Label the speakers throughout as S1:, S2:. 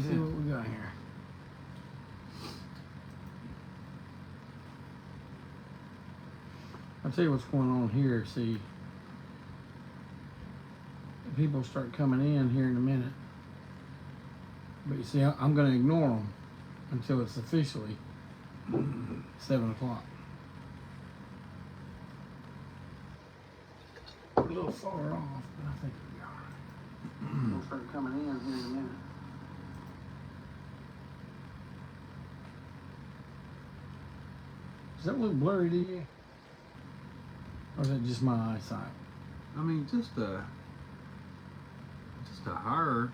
S1: see what we got here. I'll tell you what's going on here. See, people start coming in here in a minute. But you see, I'm going to ignore them until it's officially 7 o'clock. A little far off, but I think we are. They'll start coming in here in a minute. Does that look blurry to you? Or is it just my eyesight?
S2: I mean, just a higher,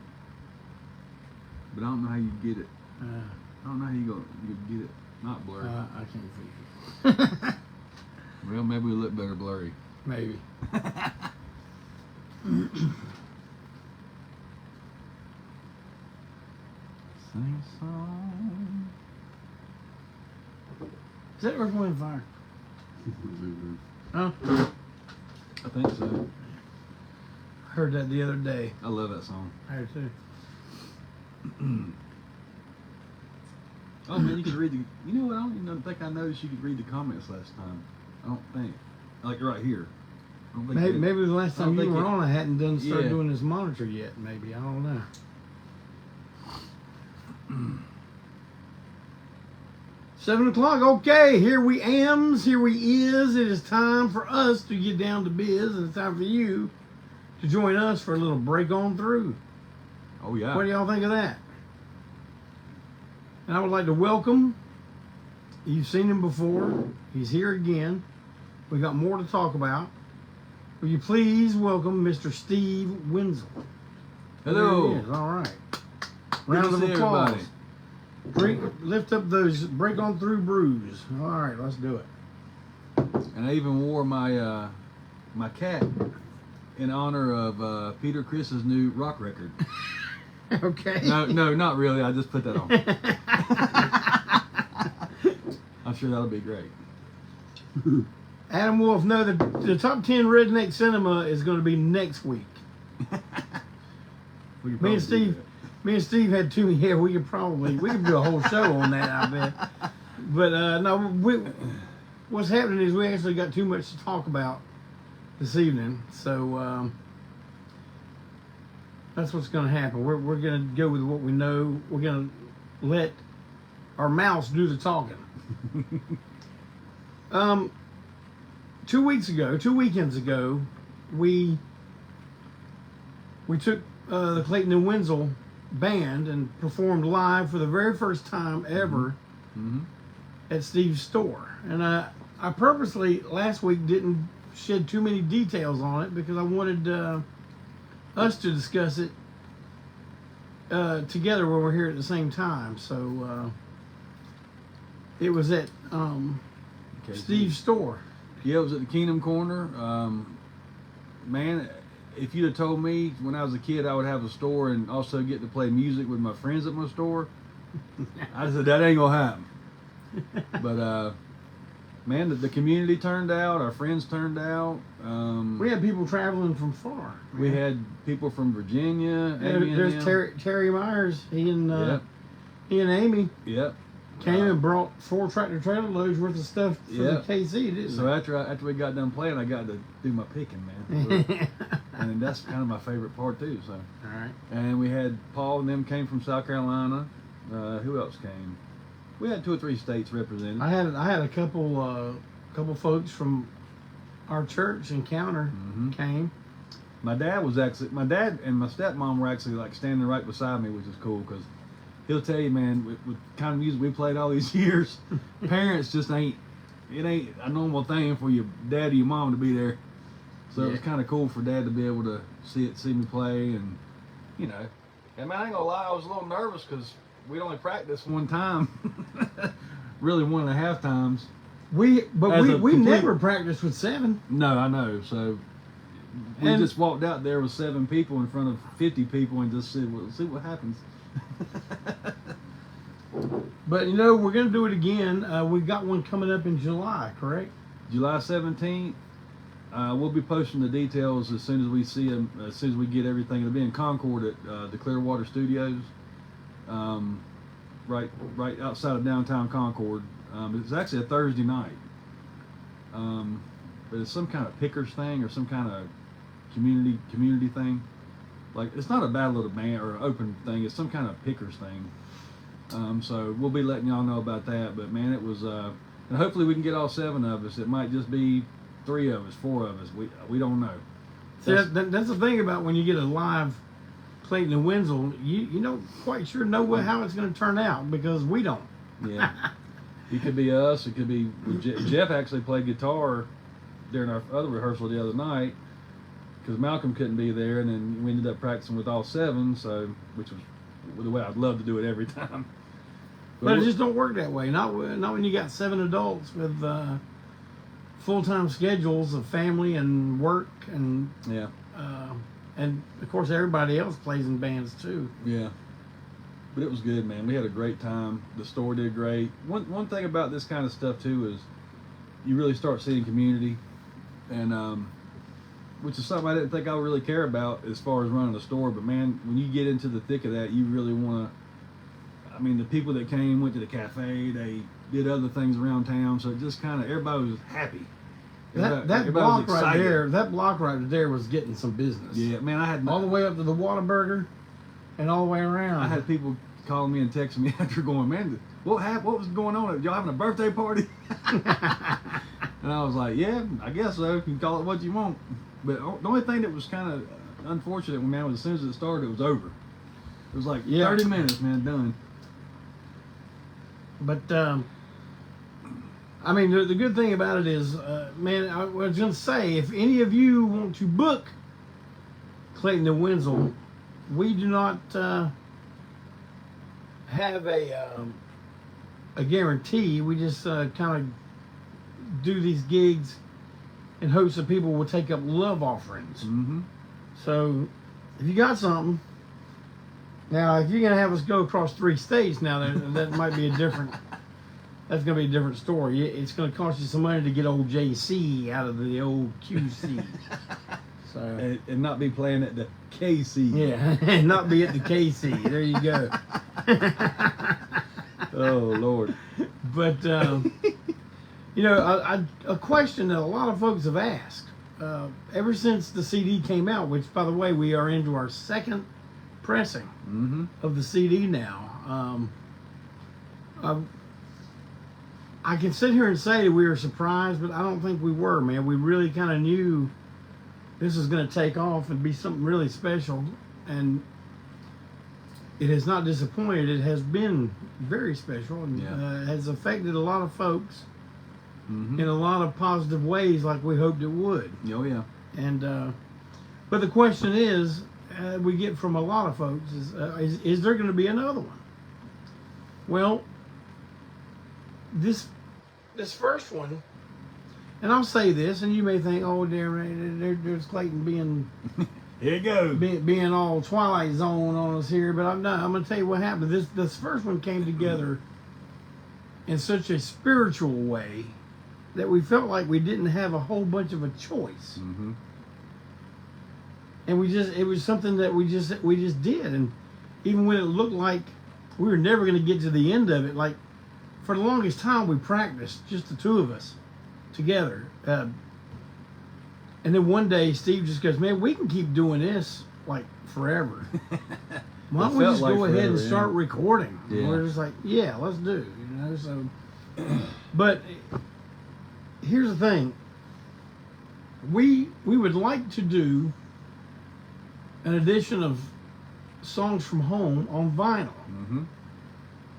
S2: but I don't know how you get it. I don't know how you get it not blurry.
S1: I can't figure it.
S2: Well, maybe we look better blurry.
S1: Maybe.
S2: Sing a song.
S1: Is that Earth, Wind, Fire? Huh?
S2: I think so.
S1: I heard that the other day.
S2: I love that song.
S1: I heard too.
S2: Oh man, you could read the. You know what? I don't even think I noticed you could read the comments last time. I don't think. Like right here. I don't think
S1: Maybe the last time you were on, I hadn't started
S2: Yeah.
S1: doing this monitor yet. Maybe, I don't know. 7 o'clock. Okay, here we is. It is time for us to get down to biz, and it's time for you to join us for a little break on through.
S2: Oh yeah.
S1: What do y'all think of that? And I would like to welcome. You've seen him before. He's here again. We got more to talk about. Will you please welcome Mr. Steve Wensil?
S2: Hello.
S1: There he is. All right.
S2: Good
S1: Round
S2: to
S1: of
S2: see
S1: applause.
S2: everybody.
S1: Lift up those break on through brews. All right, let's do it.
S2: And I even wore my my cap in honor of Peter Chris's new rock record.
S1: Okay.
S2: No, not really. I just put that on. I'm sure that'll be great.
S1: Adam Wolf, no, the top 10 redneck cinema is going to be next week. Me and Steve had too many. Yeah, we could do a whole show on that, I bet. But no, what's happening is we actually got too much to talk about this evening. So that's what's going to happen. We're going to go with what we know. We're going to let our mouths do the talking. 2 weekends ago, we took the Clayton and Wensil band and performed live for the very first time ever at Steve's store. And I purposely last week didn't shed too many details on it because I wanted us to discuss it together when we're here at the same time. So it was at Steve's store.
S2: Yeah, it was at the Kingdom Corner. Man, if you'd have told me when I was a kid I would have a store and also get to play music with my friends at my store, I said that ain't gonna happen. But man, the community turned out, our friends turned out.
S1: We had people traveling from far.
S2: We had people from Virginia.
S1: There's Terry Myers. He and Amy.
S2: Yep.
S1: Came and brought 4 tractor trailer loads worth of stuff for the KC, didn't
S2: So after we got done playing, I got to do my picking, man. And that's kind of my favorite part too. So.
S1: All right.
S2: And we had Paul and them came from South Carolina. Who else came? We had 2 or 3 states represented.
S1: I had a couple folks from our church Encounter came.
S2: My dad and my stepmom were actually like standing right beside me, which is cool because he'll tell you, man, with kind of music we played all these years, parents just ain't a normal thing for your dad or your mom to be there. So it was kind of cool for dad to be able to see me play, and you know. And man, I ain't gonna lie, I was a little nervous because we'd only practiced one time, really 1.5 times.
S1: We never practiced with 7.
S2: No, I know. So we just walked out there with 7 people in front of 50 people and just said, "Well, see what happens."
S1: But you know, we're gonna do it again. We got one coming up in July, correct?
S2: July 17th. We'll be posting the details as soon as we see them. As soon as we get everything. It'll be in Concord at the Clearwater Studios. right outside of downtown Concord. It's actually a Thursday night. But it's some kind of pickers thing or some kind of community thing. Like, it's not a battle of the band or an open thing. It's some kind of pickers thing. So we'll be letting y'all know about that. But man, it was, and hopefully we can get all 7 of us. It might just be 3 of us, 4 of us. We don't know.
S1: See, that's the thing about when you get a live Clayton and Wensil, you don't quite sure know how it's going to turn out because we don't.
S2: Yeah. It could be us. It could be Jeff actually played guitar during our other rehearsal the other night because Malcolm couldn't be there, and then we ended up practicing with all 7, so which was the way I'd love to do it every time.
S1: But it just don't work that way. Not when you got 7 adults with full-time schedules of family and work and
S2: yeah.
S1: And of course everybody else plays in bands too.
S2: Yeah. But it was good, man. We had a great time. The store did great. One thing about this kind of stuff too is you really start seeing community, and which is something I didn't think I would really care about as far as running a store. But man, when you get into the thick of that, you really want to. I mean, the people that came went to the cafe. They did other things around town, so it just kind of everybody was happy.
S1: That block right there, was getting some business.
S2: Yeah, man, I had
S1: all the way up to the Whataburger, and all the way around.
S2: I had people calling me and texting me after going, man, what was going on? Y'all having a birthday party? And I was like, yeah, I guess so. You can call it what you want. But the only thing that was kind of unfortunate, man, was as soon as it started, it was over. It was like 30 minutes, man, done.
S1: But I mean, the good thing about it is, man, I was going to say, if any of you want to book Clayton and Wensil, we do not have a guarantee. We just kind of do these gigs in hopes that people will take up love offerings.
S2: Mm-hmm.
S1: So if you got something, now if you're going to have us go across 3 states, now that might be a different... That's going to be a different story. It's going to cost you some money to get old JC out of the old QC. So
S2: and not be playing at the KC.
S1: Yeah, and not be at the KC. There you go.
S2: Oh, Lord.
S1: But, you know, a question that a lot of folks have asked, ever since the CD came out, which, by the way, we are into our 2nd pressing of the CD now. I can sit here and say we were surprised, but I don't think we were, man. We really kind of knew this was going to take off and be something really special, and it has not disappointed. It has been very special, and has affected a lot of folks in a lot of positive ways, like we hoped it would.
S2: Oh yeah.
S1: And but the question is, we get from a lot of folks is there going to be another one? Well, this first one, and I'll say this, and you may think, oh, there's Clayton being
S2: here you go,
S1: being all Twilight Zone on us here, but I'm going to tell you what happened. This first one came together in such a spiritual way that we felt like we didn't have a whole bunch of a choice, and it was something that we just did, and even when it looked like we were never going to get to the end of it, like. For the longest time, we practiced, just the 2 of us, together. And then one day, Steve just goes, man, we can keep doing this, like, forever. Why don't we just go ahead and start recording? Yeah. We're just like, yeah, let's do it. You know, so. But here's the thing. We would like to do an edition of Songs from Home on vinyl.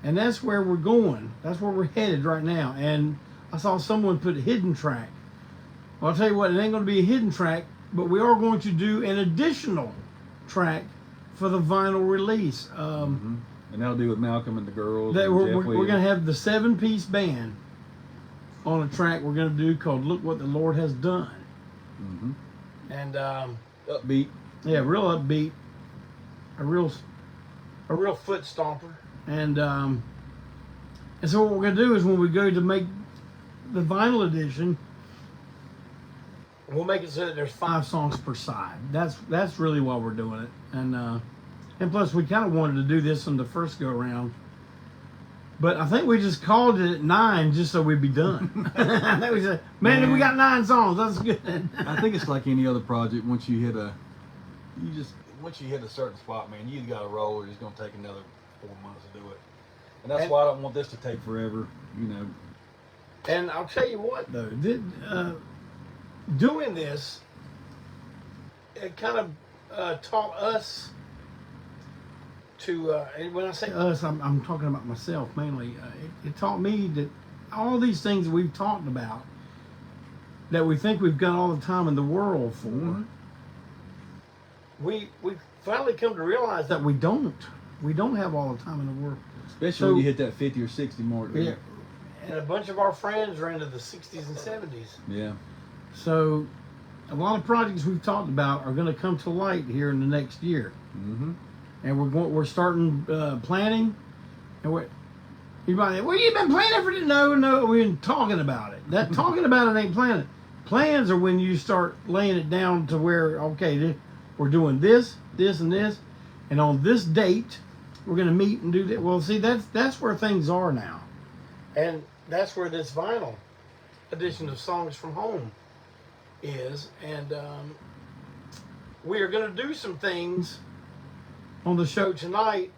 S1: And that's where we're going. That's where we're headed right now. And I saw someone put hidden track. Well, I'll tell you what, it ain't going to be a hidden track, but we are going to do an additional track for the vinyl release.
S2: And that'll be with Malcolm and the girls.
S1: We're going to have the 7-piece band on a track we're going to do called Look What the Lord Has Done. And
S2: upbeat.
S1: Yeah, real upbeat. A real foot stomper. And so what we're going to do is when we go to make the vinyl edition, we'll make it so that there's 5 songs per side. That's really why we're doing it. And And plus, we kind of wanted to do this on the first go around. But I think we just called it at 9 just so we'd be done. I think we said, man, we got 9 songs. That's good.
S2: I think it's like any other project. Once you hit a certain spot, man, you got to roll. It's going to take another 4 months to do it. And that's why I don't want this to take forever, you know.
S1: And I'll tell you what, though, doing this, it kind of taught us to, and when I say us, I'm talking about myself mainly. It taught me that all these things that we've talked about, that we think we've got all the time in the world for, we finally come to realize that we don't. We don't have all the time in the world.
S2: Especially when you hit that 50 or 60 mark.
S1: Yeah. And a bunch of our friends are into the 60s and 70s.
S2: Yeah.
S1: So a lot of projects we've talked about are going to come to light here in the next year.
S2: Mm-hmm.
S1: And we're starting planning. And everybody, well, you've been planning for it? No, we've been talking about it. That talking about it ain't planning. Plans are when you start laying it down to where, okay, we're doing this, this, and this, and on this date, we're going to meet and do that. Well, see, that's where things are now. And that's where this vinyl edition of Songs from Home is. And we are going to do some things on the show tonight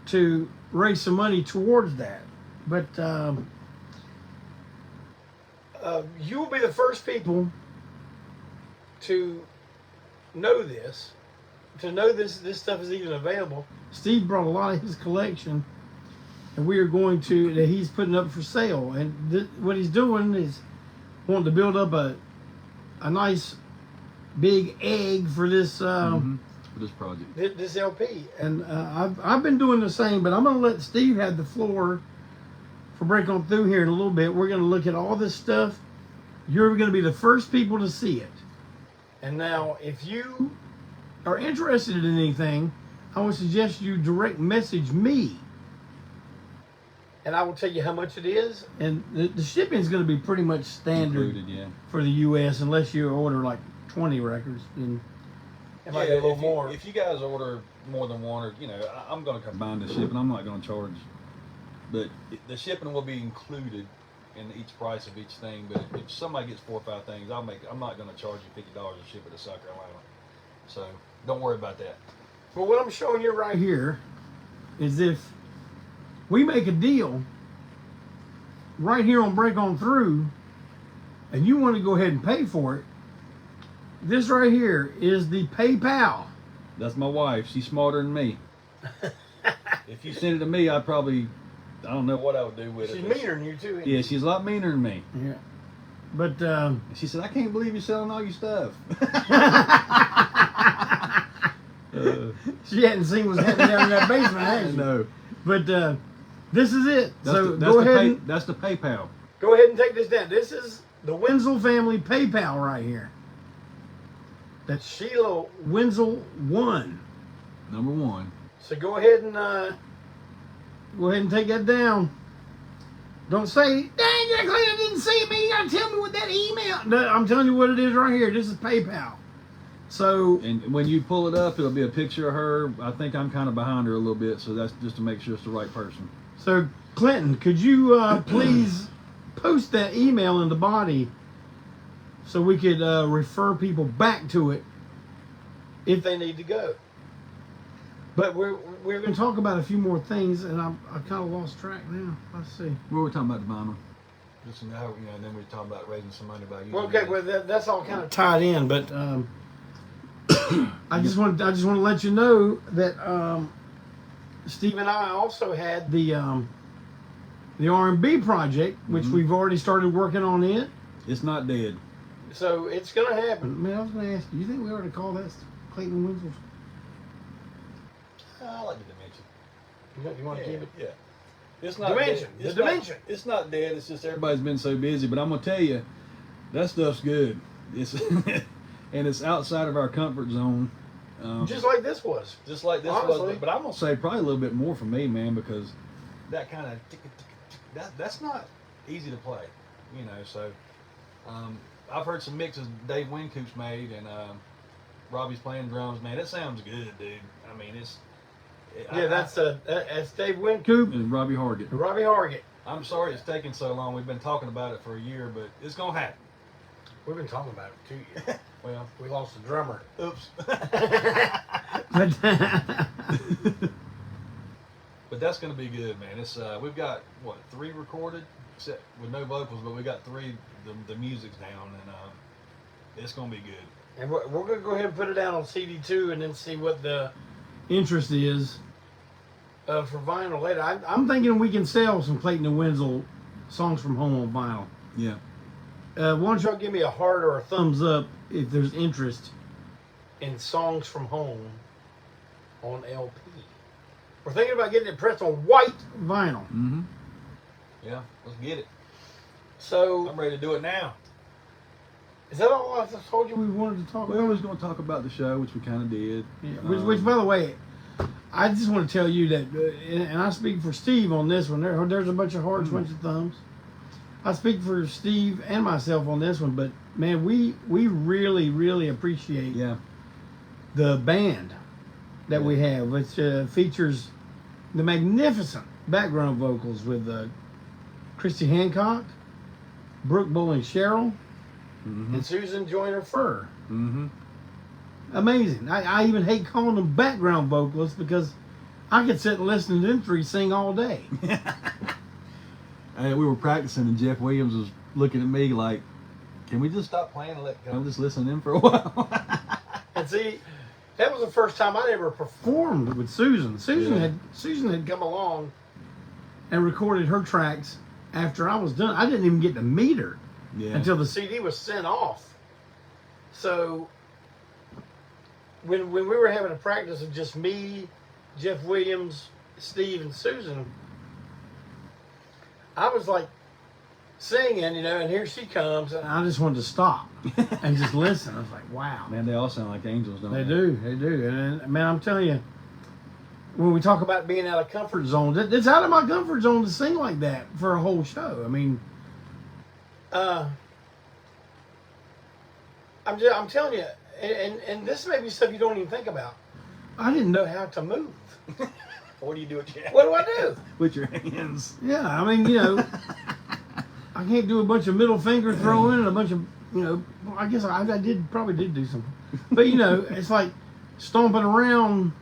S1: to raise some money towards that. But you will be the first people to know this, this stuff is even available. Steve brought a lot of his collection, and we are going to, that he's putting up for sale. And what he's doing is wanting to build up a nice big egg for this
S2: for this project,
S1: this LP. And I've been doing the same, but I'm going to let Steve have the floor for break on through here in a little bit. We're going to look at all this stuff. You're going to be the first people to see it. And now, if you are interested in anything, I would suggest you direct message me, and I will tell you how much it is. And the shipping is going to be pretty much standard for the U.S. unless you order like 20 records. And it might be a little more.
S2: If you guys order more than one, or I'm going to combine the shipping. I'm not going to charge, but the shipping will be included in each price of each thing. But if somebody gets 4 or 5 things, I'm not going to charge you $50 to ship it to South Carolina. So don't worry about that.
S1: Well, what I'm showing you right here is if we make a deal right here on Break On Through, and you want to go ahead and pay for it, this right here is the PayPal.
S2: That's my wife. She's smarter than me. If you send it to me, I don't know what I would do with it.
S1: She's meaner than you too.
S2: Yeah, she's a lot meaner than me.
S1: Yeah. But
S2: she said, I can't believe you're selling all your stuff.
S1: She hadn't seen what's happening down in that basement, has she?
S2: No.
S1: But this is it.
S2: That's the PayPal.
S1: Go ahead and take this down. This is the Wensil family PayPal right here. That's Sheila Wensil 1.
S2: Number 1.
S1: So go ahead and take that down. Don't say, dang, Clayton didn't see me. You gotta tell me what that email. No, I'm telling you what it is right here. This is PayPal. So,
S2: and when you pull it up, it'll be a picture of her. I think I'm kind of behind her a little bit, so that's just to make sure it's the right person.
S1: So, Clinton, could you please post that email in the body so we could refer people back to it if they need to go. But we're going to talk about a few more things, and I kind of lost track now. Let's see.
S2: What were we talking about the vinyl? Just now, and then we were talking about raising some money by using.
S1: Well, okay, well that's all kind of tied in, but I just want to let you know that Steve and I also had the R&B project, which we've already started working on it.
S2: It's not dead.
S1: So it's going to happen. Man, I was going to ask you think we ought to call that Clayton Wensil?
S2: I like the dimension.
S1: You want to keep it?
S2: Yeah. It's not
S1: dimension.
S2: Dead. It's
S1: dimension.
S2: It's not dead. It's just everybody's been so busy. But I'm gonna tell you, that stuff's good. It's and it's outside of our comfort zone.
S1: Just like this was.
S2: Just like this was. But I'm gonna say probably a little bit more for me, man, because that kind of that's not easy to play, you know. So I've heard some mixes Dave Wincoop's made, and Robbie's playing drums. Man, it sounds good, dude. I mean,
S1: Yeah, that's Dave Wincoop
S2: and Robbie Hargett.
S1: Robbie Hargett.
S2: I'm sorry it's taking so long. We've been talking about it for a year, but it's gonna happen.
S1: We've been talking about it 2 years.
S2: Well,
S1: We lost a drummer.
S2: oops.
S1: But
S2: But that's gonna be good, man. It's we've got what 3 recorded, except with no vocals, but we got 3. The music's down, and it's gonna be good.
S1: And we're going to go ahead and put it out on CD too, and then see what the interest is for vinyl later. I'm thinking we can sell some Clayton and Wensil songs from home on vinyl.
S2: Yeah.
S1: Why don't y'all give me a heart or a thumbs up if there's interest in songs from home on LP. We're thinking about getting it pressed on white vinyl.
S2: Mm-hmm. Yeah, let's get it.
S1: So
S2: I'm ready to do it now.
S1: is that all I told you we wanted to talk
S2: We
S1: about?
S2: was going to talk about the show, which we kind of did.
S1: Yeah, which, by the way, I just want to tell you that, and I speak for Steve on this one. There's a bunch of hearts, bunch of thumbs. I speak for Steve and myself on this one, but man, we really, really appreciate the band that we have, which features the magnificent background vocals with Christy Hancock, Brooke Bowling Sherrill, and Susan Joyner Furr.
S2: Mm-hmm.
S1: Amazing. I even hate calling them background vocalists because I could sit and listen to them 3 sing all day.
S2: We were practicing, and Jeff Williams was looking at me like, "Can we just stop playing and can I just listen in for a while?"
S1: And see, that was the first time I'd ever performed with Susan. Susan had come along and recorded her tracks after I was done. I didn't even get to meet her until the CD was sent off. So when we were having a practice of just me, Jeff Williams, Steve, and Susan, I was like singing, and here she comes, and I just wanted to stop and just listen. I was like, wow.
S2: Man, they all sound like angels, don't they?
S1: They do. And man, I'm telling you, when we talk about being out of comfort zone, it's out of my comfort zone to sing like that for a whole show. I mean, I'm telling you, and this may be stuff you don't even think about. I didn't know how to move.
S2: What do you do with your hands?
S1: What do I do?
S2: With your hands.
S1: Yeah, I mean, I can't do a bunch of middle finger throwing and a bunch of, I guess I probably did do something. But, it's like stomping around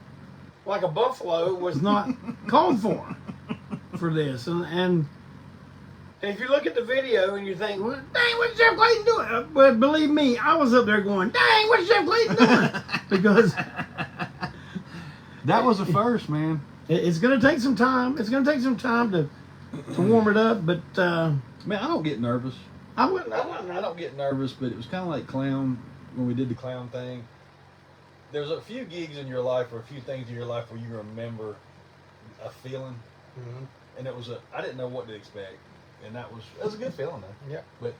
S1: like a buffalo was not called for this. And if you look at the video and you think, well, dang, what's Jeff Clayton doing? But believe me, I was up there going, dang, what's Jeff Clayton doing? Because
S2: that was the first, man.
S1: It's going to take some time. It's going to take some time to warm it up, but
S2: man, I don't get nervous.
S1: I
S2: don't get nervous, but it was kind of like clown when we did the clown thing. There's a few gigs in your life or a few things in your life where you remember a feeling, and I didn't know what to expect, and that was a good feeling though.
S1: Yeah,
S2: but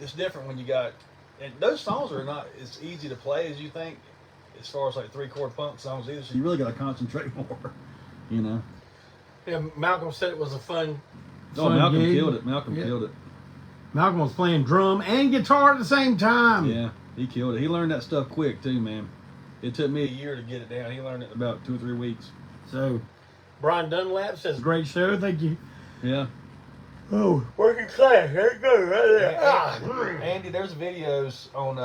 S2: it's different when you got, and those songs are not as easy to play as you think, as far as like 3-chord punk songs either. So you really got to concentrate more,
S1: Yeah, Malcolm said it was a fun
S2: Malcolm
S1: gig.
S2: killed it. Malcolm killed it.
S1: Malcolm was playing drum and guitar at the same time.
S2: Yeah, he killed it. He learned that stuff quick too, man. It took me a year to get it down. He learned it in about 2 or 3 weeks.
S1: So, Brian Dunlap says, great show. Thank you.
S2: Yeah.
S1: Oh, working class. There you go, right there.
S2: Andy, there's videos on,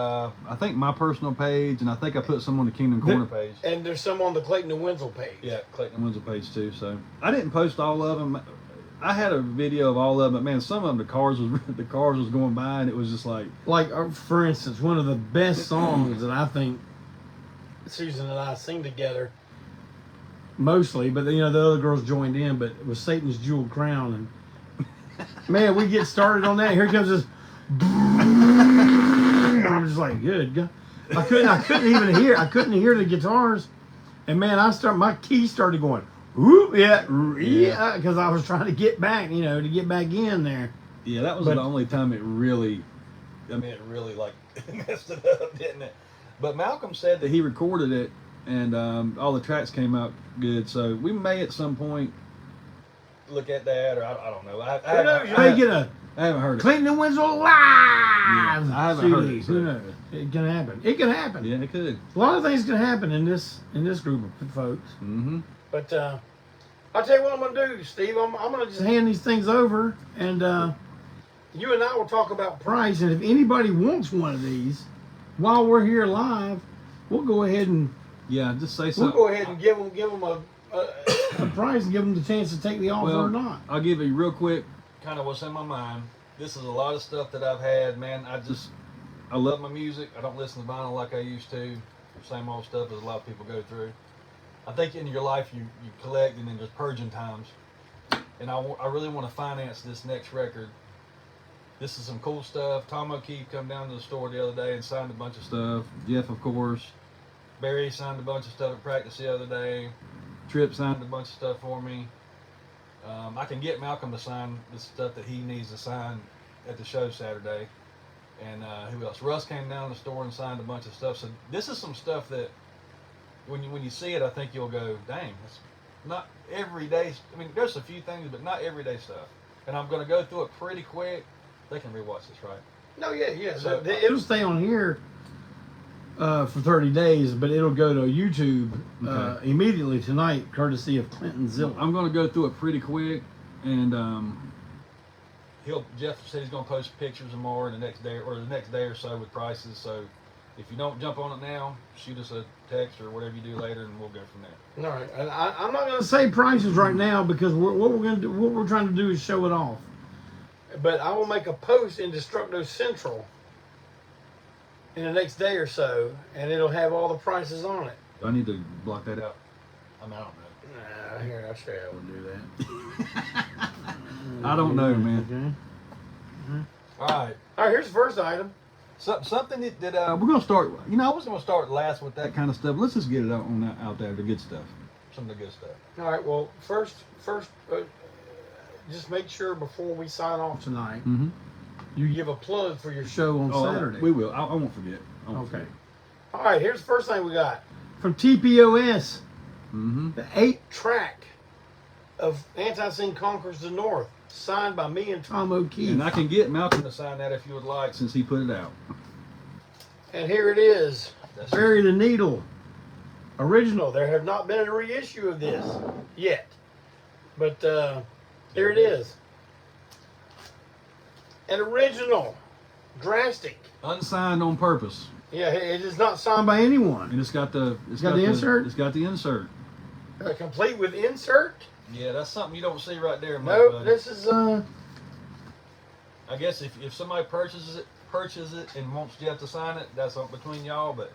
S2: I think, my personal page, and I think I put some on the Kingdom Corner page.
S1: And there's some on the Clayton and Wensil page.
S2: Yeah, Clayton and Wensil page too. So I didn't post all of them. I had a video of all of them, but man, some of them the cars was going by, and it was just like
S1: for instance, one of the best songs that I think Susan and I sing together, mostly, but the other girls joined in, but it was Satan's Jeweled Crown, and man, we get started on that. Here comes this. I'm just like, good God. I couldn't even hear. I couldn't hear the guitars, and man, my key started going. Ooh, yeah, because I was trying to get back, to get back in there.
S2: Yeah, that was the only time it really like messed it up, didn't it? But Malcolm said that he recorded it, and all the tracks came out good. So we may at some point look at that, or I don't know.
S1: You may get
S2: I haven't heard it.
S1: Clayton and Wensil live.
S2: Yeah, I haven't heard
S1: CD.
S2: it,
S1: Who
S2: so.
S1: knows? It can happen. It can happen.
S2: Yeah, it could.
S1: A lot of things can happen in this group of folks.
S2: Mm-hmm.
S1: But I'll tell you what I'm gonna do, Steve. I'm gonna just hand these things over, and you and I will talk about price. And if anybody wants one of these, while we're here live, we'll go ahead and
S2: Just say
S1: we'll
S2: something.
S1: go ahead and give them a price and give them the chance to take the offer or not.
S2: I'll give you real quick kind of what's in my mind. This is a lot of stuff that I've had, man. I love my music. I don't listen to vinyl like I used to. Same old stuff as a lot of people go through. I think in your life you collect, and then there's purging times. And I really want to finance this next record. This is some cool stuff. Tom O'Keefe come down to the store the other day and signed a bunch of stuff. Jeff, of course. Barry signed a bunch of stuff at practice the other day. Tripp signed a bunch of stuff for me. I can get Malcolm to sign the stuff that he needs to sign at the show Saturday. And who else? Russ came down to the store and signed a bunch of stuff. So this is some stuff that when you see it, I think you'll go, dang, it's not everyday. I mean, there's a few things, but not everyday stuff. And I'm going to go through it pretty quick. They can rewatch this, right?
S1: No, yeah.
S2: So,
S1: It'll stay on here for 30 days, but it'll go to YouTube immediately tonight, courtesy of Clinton Zilla.
S2: I'm going to go through it pretty quick, and Jeff said he's going to post pictures and more in the next day or so with prices. So if you don't jump on it now, shoot us a text or whatever you do later, and we'll go from there.
S1: All right, and I'm not going to say prices right now because what we're trying to do is show it off. But I will make a post in Destructo Central in the next day or so, and it'll have all the prices on it.
S2: I need to block that out. I don't know.
S1: Here, I'll show you how we'll do that.
S2: I don't know, man.
S1: Okay.
S2: All right.
S1: All right, here's the first item.
S2: Something that we're going to start. I was going to start last with that kind of stuff. Let's just get it out there, the good stuff. Some of the good stuff.
S1: All right, well, first, just make sure before we sign off tonight, you give a plug for your show on Saturday.
S2: We will. I won't forget.
S1: Okay. All right, here's the first thing we got. From TPOS, the 8-track of Antiseen Conquers the North, signed by me and Tom O'Keefe.
S2: And I can get Malcolm to sign that if you would like, since he put it out.
S1: And here it is. Bury the Needle. Original. There have not been a reissue of this yet. But here it is. An original. Drastic.
S2: Unsigned on purpose.
S1: Yeah, it is not signed by anyone.
S2: And it's got the
S1: insert?
S2: It's got the insert.
S1: Complete with insert?
S2: Yeah, that's something you don't see right there,
S1: Nope,
S2: buddy.
S1: this is
S2: I guess if somebody purchases it and wants Jeff to sign it, that's up between y'all. But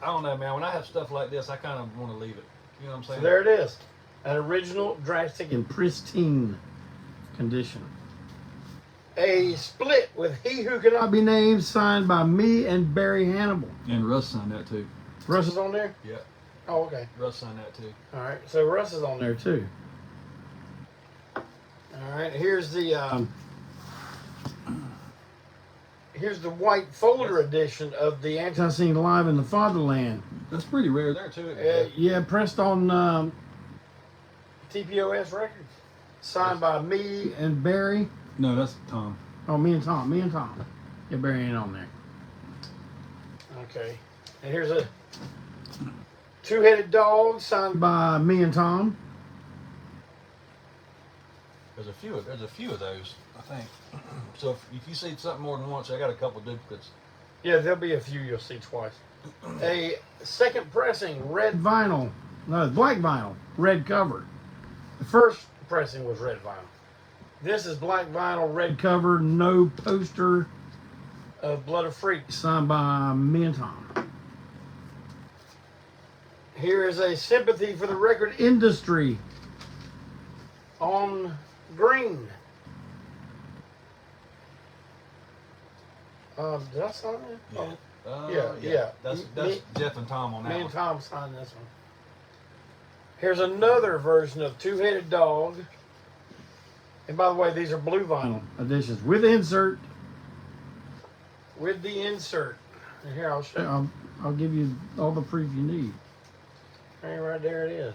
S2: I don't know, man. When I have stuff like this, I kind of want to leave it. You know what I'm saying?
S1: So there it is. An original, drastic, and pristine condition. A split with He Who Cannot Be Named, signed by me and Barry Hannibal.
S2: And Russ signed that too.
S1: Russ is on there?
S2: Yeah.
S1: Oh, okay.
S2: Russ signed that too.
S1: All right, so Russ is on there too. All right, here's the white folder edition of the Antiseen Live in the Fatherland.
S2: That's pretty rare there too.
S1: Yeah, pressed on TPOS Records, signed by me and Barry.
S2: No, that's Tom.
S1: Oh, me and Tom. Yeah, Barry ain't on there. Okay, and here's a two-headed dog signed by me and Tom.
S2: There's a few of those, I think. So if you see something more than once, I got a couple duplicates.
S1: Yeah, there'll be a few you'll see twice. A second pressing red vinyl. No, black vinyl, red cover. The first pressing was red vinyl. This is black vinyl, red cover, no poster of Blood of Freaks, signed by me and Tom. Here is a sympathy for the record industry on green. Did I sign that?
S2: Yeah.
S1: Yeah.
S2: That's Jeff and Tom on that
S1: Me
S2: one.
S1: and Tom signed this one. Here's another version of Two-Headed Dog. And by the way, these are blue vinyl editions with insert. With the insert. And here, I'll show. I'll give you all the proof you need. Right there it is.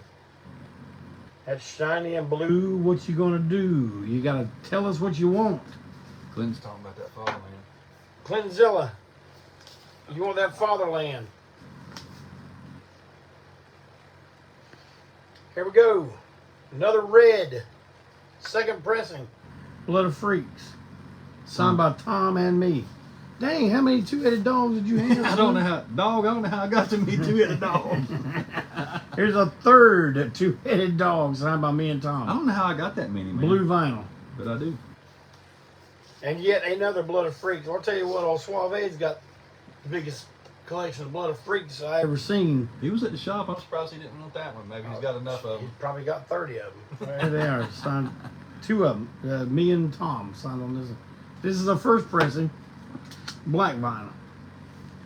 S1: That's shiny and blue. What you gonna do? You gotta tell us what you want.
S2: Clinton's talking about that fatherland.
S1: Clintonzilla. You want that fatherland. Here we go. Another red. Second pressing. Blood of Freaks. Signed by Tom and me. Dang, how many two-headed dogs did you have?
S2: I don't know how I got to meet two-headed dogs.
S1: Here's a third two-headed dog signed by me and Tom.
S2: I don't know how I got that many, man.
S1: Blue vinyl.
S2: But I do.
S1: And yet another Blood of Freaks. I'll tell you what, old Suave's got the biggest collection of Blood of Freaks I ever seen.
S2: He was at the shop. I'm surprised he didn't want that one. Maybe he's got enough of them.
S1: He's probably got 30 of them. There they are. Signed, two of them. Me and Tom signed on this. This is the first pressing. Black vinyl.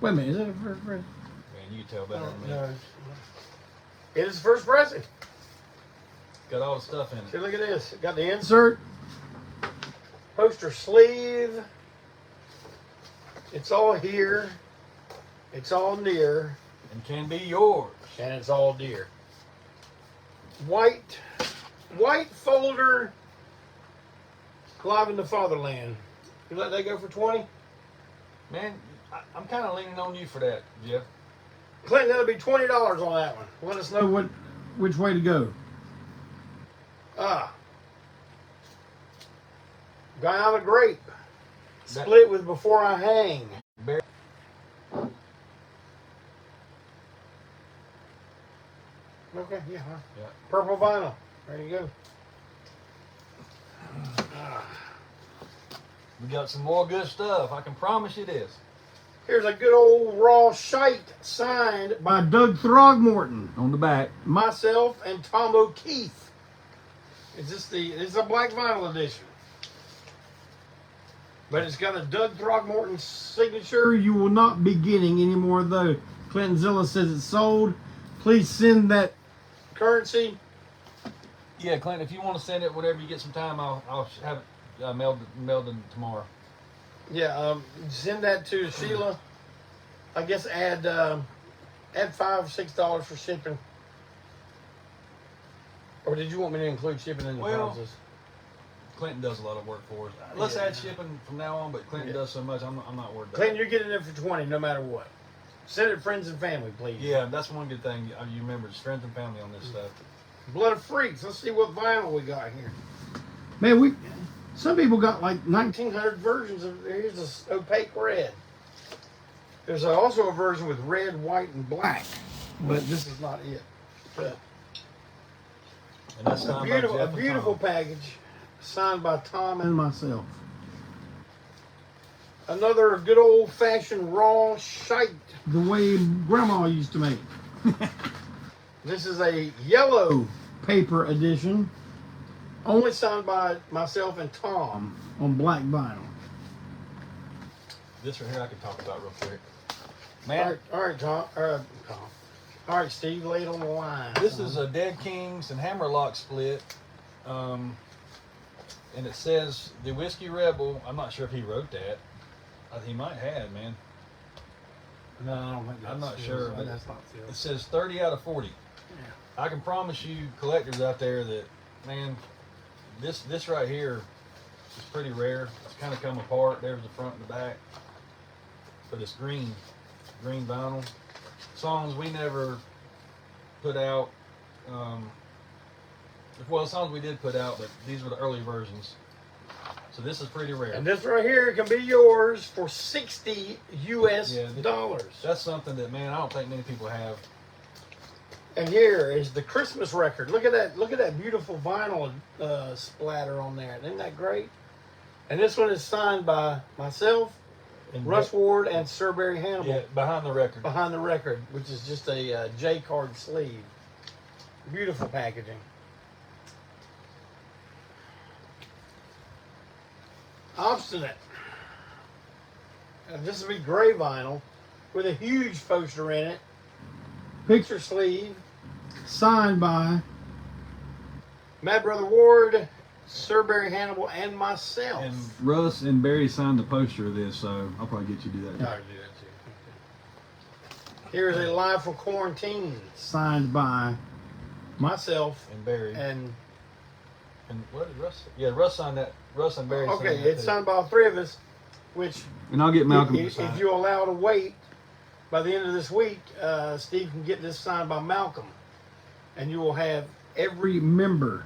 S1: Wait a minute, is that the first pressing?
S2: Man, you can tell better than me.
S1: No. It is the first pressing.
S2: Got all the stuff in it.
S1: See, look at this. Got the insert. Poster sleeve. It's all here. It's all near.
S2: And can be yours.
S1: And it's all dear. White folder. Live in the Fatherland. You let that go for 20?
S2: Man, I'm kind of leaning on you for that, Jeff.
S1: Clinton, that'll be $20 on that one. Let us know which way to go. Guyana grape. Split with Before I Hang. Okay, yeah. Purple vinyl. There you go.
S2: We got some more good stuff. I can promise you this.
S1: Here's a good old raw shite signed by Doug Throgmorton.
S2: On the back.
S1: Myself and Tom O'Keefe. It's a black vinyl edition. But it's got a Doug Throgmorton signature. You will not be getting any more of those. Clintonzilla says it's sold. Please send that currency.
S2: Yeah, Clinton, if you want to send it whenever you get some time, I'll have it mailed tomorrow.
S1: Yeah, send that to Sheila. I guess add $5 or $6 for shipping. Or did you want me to include shipping in the process?
S2: Clinton does a lot of work for us. Let's add shipping from now on, but Clinton does so much, I'm not worried about
S1: Clinton, you're getting it for 20 no matter what. Send it to friends and family, please.
S2: Yeah, that's one good thing you remember, is friends and family on this stuff.
S1: Blood of Freaks. Let's see what vinyl we got here. Man, some people got like 1,900 versions of. Here's this opaque red. There's also a version with red, white, and black, but this is not it. But
S2: and that's
S1: a beautiful package signed by Tom and myself. Another good old-fashioned raw shite, the way Grandma used to make. This is a yellow paper edition, only signed by myself and Tom on black vinyl.
S2: This right here I can talk about real quick. Man,
S1: all right, Tom. All right, Steve, lay it on the line.
S2: This is a Dead Kings and Hammerlock split, and it says the Whiskey Rebel. I'm not sure if he wrote that. He might have, man.
S1: No, I don't think that's
S2: I'm not sure, but
S1: that's not sealed.
S2: It says 30 out of 40.
S1: Yeah.
S2: I can promise you, collectors out there, that man, this right here is pretty rare. It's kind of come apart. There's the front and the back, but it's green vinyl. Songs we never put out. Well, songs we did put out, but these were the early versions. So this is pretty rare.
S1: And this right here can be yours for $60 US.
S2: That's something that, man, I don't think many people have.
S1: And here is the Christmas record. Look at that! Look at that beautiful vinyl splatter on there. Isn't that great? And this one is signed by myself, and Russ Ward, and Sir Barry Hannibal.
S2: Yeah, behind the record.
S1: Behind the record, which is just a J card sleeve. Beautiful packaging. Obstinate. And this will be gray vinyl with a huge poster in it. Picture sleeve. Signed by Mad Brother Ward, Sir Barry Hannibal, and myself.
S2: And Russ and Barry signed the poster of this, so I'll probably get you to do that.
S1: I can do that too. Here's a Live from Quarantine. Signed by myself
S2: and Barry.
S1: And
S2: And what did Russ? Yeah, Russ signed that. Russ and Barry.
S1: Okay,
S2: signed that
S1: it's
S2: too.
S1: signed by all three of us. Which,
S2: And I'll get Malcolm to
S1: if
S2: sign it.
S1: you allow to wait, by the end of this week, Steve can get this signed by Malcolm, and you will have every member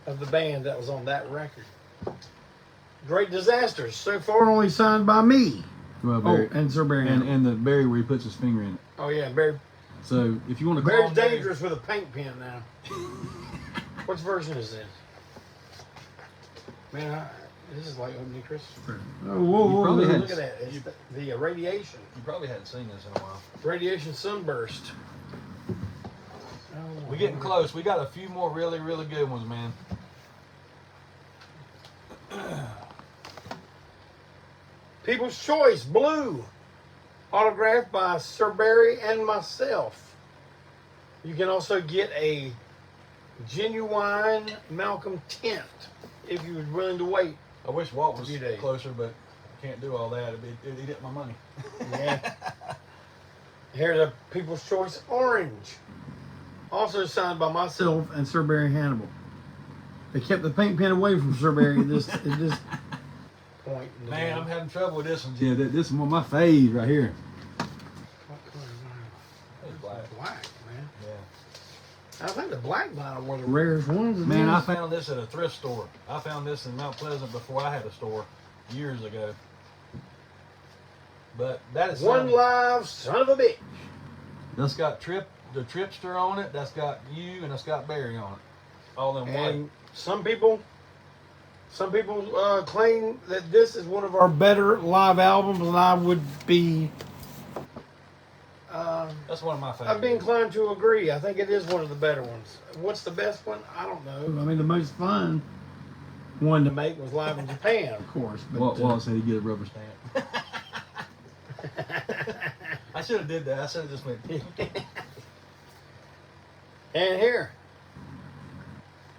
S1: of the band that was on that record. Great Disasters. So far, only signed by me.
S2: Well, Barry,
S1: and Sir Barry.
S2: and the Barry where he puts his finger in it.
S1: Oh yeah, Barry.
S2: So if you want to call
S1: Barry's
S2: him Barry-
S1: dangerous with a paint pen now. What version is this? Man, this is like opening Christmas. Oh, whoa,
S2: probably had-
S1: look at that. It's the radiation.
S2: You probably hadn't seen this in a while.
S1: Radiation sunburst. Oh,
S2: We're getting close. We got a few more really, really good ones, man.
S1: People's Choice Blue, autographed by Sir Barry and myself. You can also get a genuine Malcolm tint if you was willing to wait.
S2: I wish Walt was
S1: few days.
S2: closer, but I can't do all that. It'd eat up my money.
S1: Yeah. Here's a People's Choice Orange, also signed by myself and Sir Barry Hannibal. They kept the paint pen away from Sir Barry at this point. in the
S2: Man,
S1: game.
S2: I'm having trouble with this one. Yeah, this is one of my faves right here.
S1: What color vinyl?
S2: It's black.
S1: Black, man.
S2: Yeah.
S1: I think the black vinyl were the rarest ones.
S2: Man, I found this at a thrift store. I found this in Mount Pleasant before I had a store years ago. But that is
S1: One Live Son of a Bitch.
S2: That's got the Tripster on it. That's got you, and that's got Barry on it. All in white.
S1: And some people claim that this is one of our better live albums, and I would be.
S2: That's one of my favorites.
S1: I'd be inclined to agree. I think it is one of the better ones. What's the best one? I don't know. I mean, the most fun one to make was Live in Japan, of course. But,
S2: Walt said he'd get a rubber stamp. I should have did that. I should have just went.
S1: And here,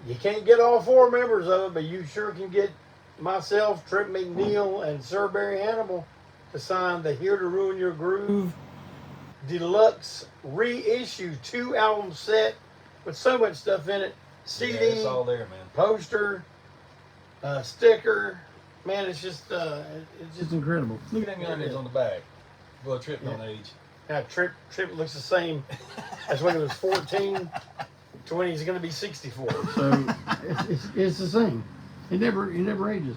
S1: you can't get all four members of it, but you sure can get myself, Trip McNeil, and Sir Barry Hannibal to sign the Here to Ruin Your Groove Deluxe reissue 2-album set with so much stuff in it. CD,
S2: Yeah, it's all there, man.
S1: poster, sticker. Man, it's just incredible.
S2: Look at them youngins on the back. Well, Trip don't age.
S1: Now, Trip looks the same as when he was 14 to when he's going to be 64. So it's the same. He never ages.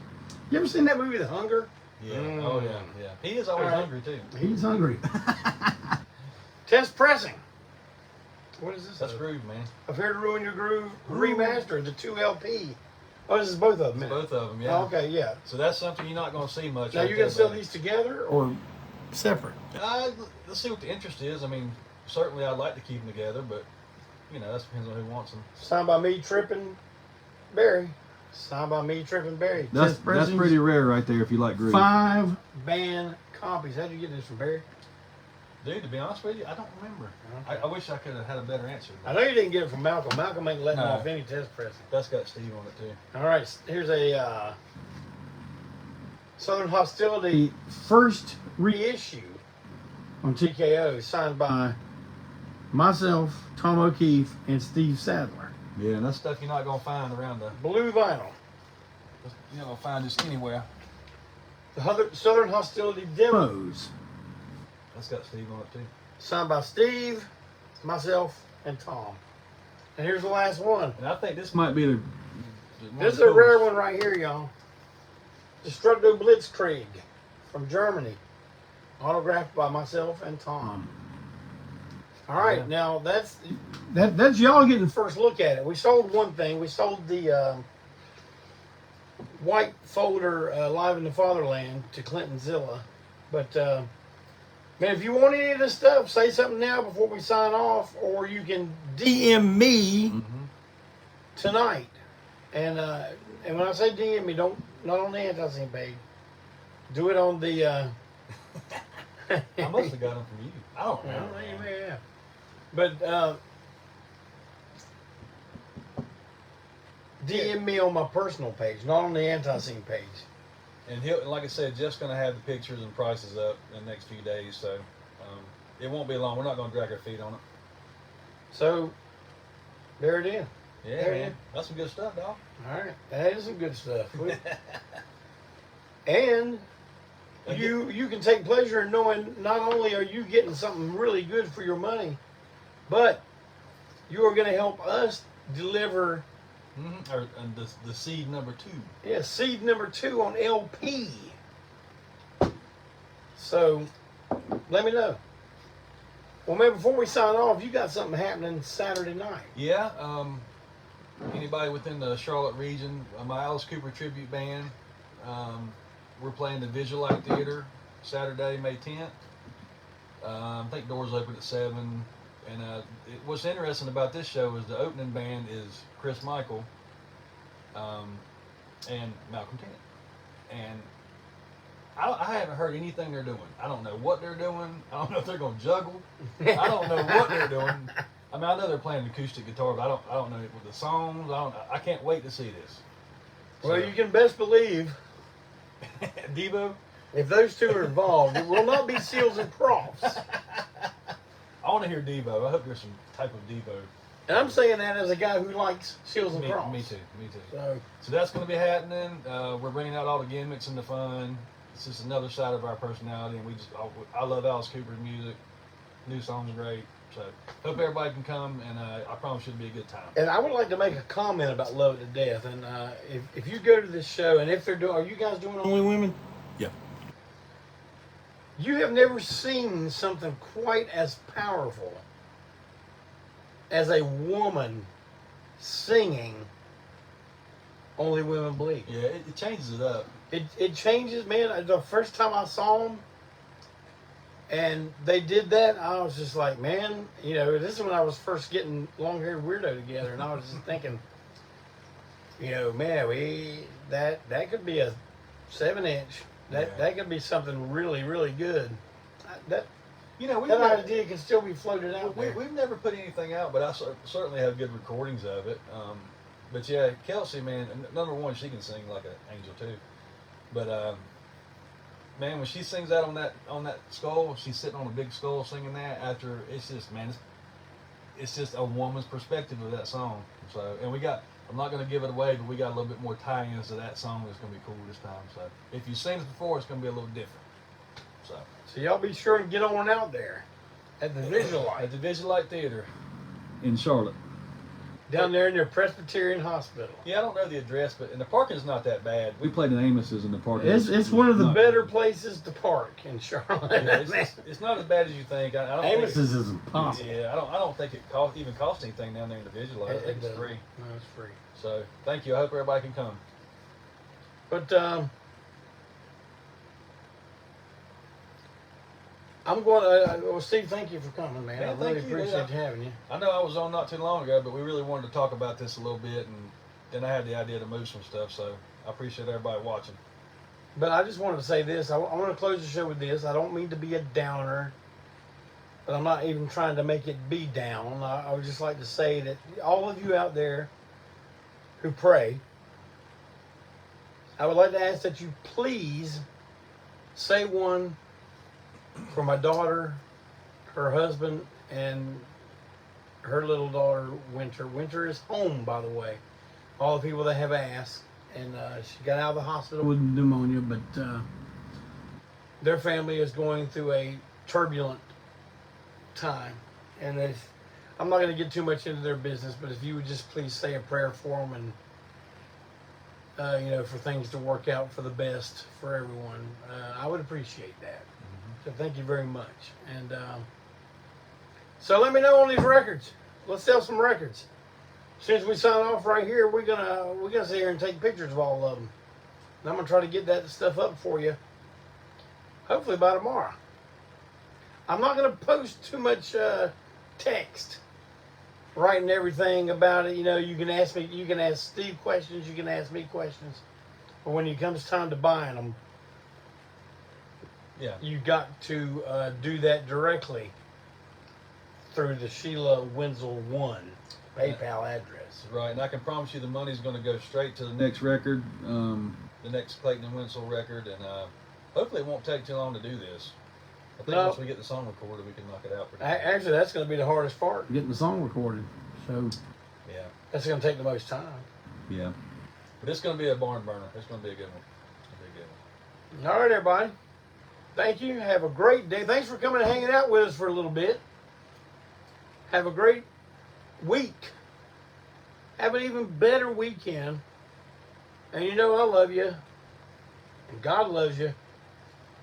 S1: You ever seen that movie, The Hunger?
S2: Yeah. Oh yeah, yeah. He is always hungry too.
S1: He's hungry. Test pressing. What is this?
S2: That's Groove, man.
S1: Of Here to Ruin Your Groove remastered, the 2 LP. Oh, this is both of them.
S2: It's both of them, yeah.
S1: Oh, okay, yeah.
S2: So that's something you're not going to see much.
S1: Now
S2: out
S1: you
S2: there,
S1: gonna sell
S2: buddy.
S1: these together or separate?
S2: Let's see what the interest is. I mean, certainly I'd like to keep them together, but you know that depends on who wants them.
S1: Signed by me, Trip and Barry. Signed by me, Trip and Barry.
S2: That's
S1: Test pressings,
S2: pretty rare right there if you like Groove.
S1: 5 band copies. How'd you get this from Barry?
S2: Dude, to be honest with you, I don't remember.
S1: Okay.
S2: I wish I could have had a better answer.
S1: I know you didn't get it from Malcolm. Malcolm ain't letting
S2: No.
S1: off any test pressing.
S2: That's got Steve on it too.
S1: All right, here's a Southern Hostility first reissue on TKO, signed by myself, Tom O'Keefe, and Steve Sadler.
S2: Yeah, and that's stuff you're not gonna find around the.
S1: Blue vinyl.
S2: You're not gonna find this anywhere.
S1: The Southern Hostility demos,
S2: That's got Steve on it too.
S1: signed by Steve, myself, and Tom. And here's the last one.
S2: And I think this might be the.
S1: This is a rare one right here, y'all. Destructo Blitzkrieg from Germany. Autographed by myself and Tom. All right,
S2: Yeah.
S1: now that's y'all getting the first look at it. We sold one thing. We sold the white folder Live in the Fatherland to Clinton Zilla. But, man, if you want any of this stuff, say something now before we sign off, or you can DM me tonight. And when I say DM me, not on the Antiseen page. Do it on the.
S2: I must have got them from you. I don't
S1: I don't
S2: know.
S1: know, you may have. But DM me on my personal page, not on the Antiseen page.
S2: And like I said, Jeff's going to have the pictures and prices up in the next few days, so it won't be long. We're not going to drag our feet on it.
S1: So, there it is.
S2: Yeah, man. That's some good stuff, dog.
S1: All right, that is some good stuff. And you can take pleasure in knowing not only are you getting something really good for your money, but you are going to help us deliver.
S2: Or the seed number 2.
S1: Yeah, seed number 2 on LP. So, let me know. Well, man, before we sign off, you got something happening Saturday night.
S2: Yeah. Anybody within the Charlotte region, my Alice Cooper tribute band, we're playing the Visualite Theater Saturday, May 10th. I think doors open at 7. And what's interesting about this show is the opening band is Chris Michael and Malcolm Kent. And I haven't heard anything they're doing. I don't know what they're doing. I don't know if they're going to juggle. I don't know what they're doing. I mean, I know they're playing acoustic guitar, but I don't know with the songs. I can't wait to see this.
S1: Well, you can best believe,
S2: Devo,
S1: if those two are involved, it will not be Seals and Crofts.
S2: I want to hear Devo. I hope there's some type of Devo.
S1: And I'm saying that as a guy who likes Seals and Crofts.
S2: Me too. So
S1: So
S2: that's going to be happening. We're bringing out all the gimmicks and the fun. It's just another side of our personality, and I love Alice Cooper's music. New songs are great. So hope everybody can come, and I promise you it'll be a good time.
S1: And I would like to make a comment about Love It to Death. And if you go to this show, and if they're doing, are you guys doing Only Women?
S2: Yeah.
S1: You have never seen something quite as powerful as a woman singing Only Women Bleed.
S2: Yeah, it changes it up.
S1: It changes, man. The first time I saw them and they did that, I was just like, man, this is when I was first getting Long Haired Weirdo together, and I was just thinking, man, that could be a 7-inch. That could be something really, really good. That idea can still be floated out there.
S2: We've never put anything out, but I certainly have good recordings of it. But yeah, Kelsey, man, number one, she can sing like an angel too. But man, when she sings that on that skull, she's sitting on a big skull singing that. After it's just, man, it's just a woman's perspective of that song. So, and I'm not going to give it away, but we got a little bit more tie-ins to that song that's going to be cool this time. So if you've seen it before, it's going to be a little different. So
S1: y'all be sure and get on out there at the Visualite.
S2: At the Visualite Theater in Charlotte.
S1: Down there in their Presbyterian Hospital.
S2: Yeah, I don't know the address, and the parking's not that bad. We played in Amos's in the parking.
S1: It's one of the better places to park in Charlotte.
S2: Yeah, it's not as bad as you think.
S1: Amos's is impossible.
S2: Yeah, I don't think it even costs anything down there in the Visualite. I think it's free.
S1: No, it's free.
S2: So thank you. I hope everybody can come.
S1: But I'm going to, well, Steve, thank you for coming, man. I really appreciate having you.
S2: I know I was on not too long ago, but we really wanted to talk about this a little bit, and then I had the idea to move some stuff, so I appreciate everybody watching.
S1: But I just wanted to say this. I want to close the show with this. I don't mean to be a downer, but I'm not even trying to make it be down. I would just like to say that all of you out there who pray, I would like to ask that you please say one for my daughter, her husband, and her little daughter, Winter. Winter is home, by the way. All the people that have asked. And she got out of the hospital with pneumonia, but their family is going through a turbulent time. And I'm not going to get too much into their business, but if you would just please say a prayer for them and, for things to work out for the best for everyone, I would appreciate that. So thank you very much. And so let me know on these records. Let's sell some records. As soon as we sign off right here, we're gonna sit here and take pictures of all of them. And I'm gonna try to get that stuff up for you. Hopefully by tomorrow. I'm not gonna post too much text, writing everything about it. You can ask me, you can ask Steve questions, you can ask me questions. But when it comes time to buying them, you got to do that directly through the Sheila Wensil 1 PayPal address.
S2: Right, and I can promise you the money's going to go straight to the next record, the next Clayton and Wensil record, and hopefully it won't take too long to do this. I think once we get the song recorded, we can knock it out pretty quick.
S1: Actually, that's going to be the hardest part, getting the song recorded. So
S3: Yeah.
S1: That's going to take the most time.
S2: Yeah.
S3: But it's going to be a barn burner. It's going to be a good one. It's going to be a good one.
S1: All right, everybody. Thank you. Have a great day. Thanks for coming and hanging out with us for a little bit. Have a great week. Have an even better weekend. And you know I love you. And God loves you.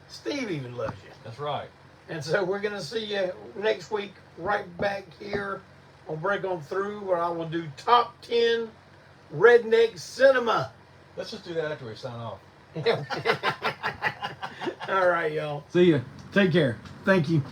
S1: Steve even loves you.
S3: That's right.
S1: And so we're going to see you next week right back here on Break On Through, where I will do top 10 redneck cinema.
S3: Let's just do that after we sign off.
S1: All right, y'all.
S2: See ya.
S1: Take care. Thank you.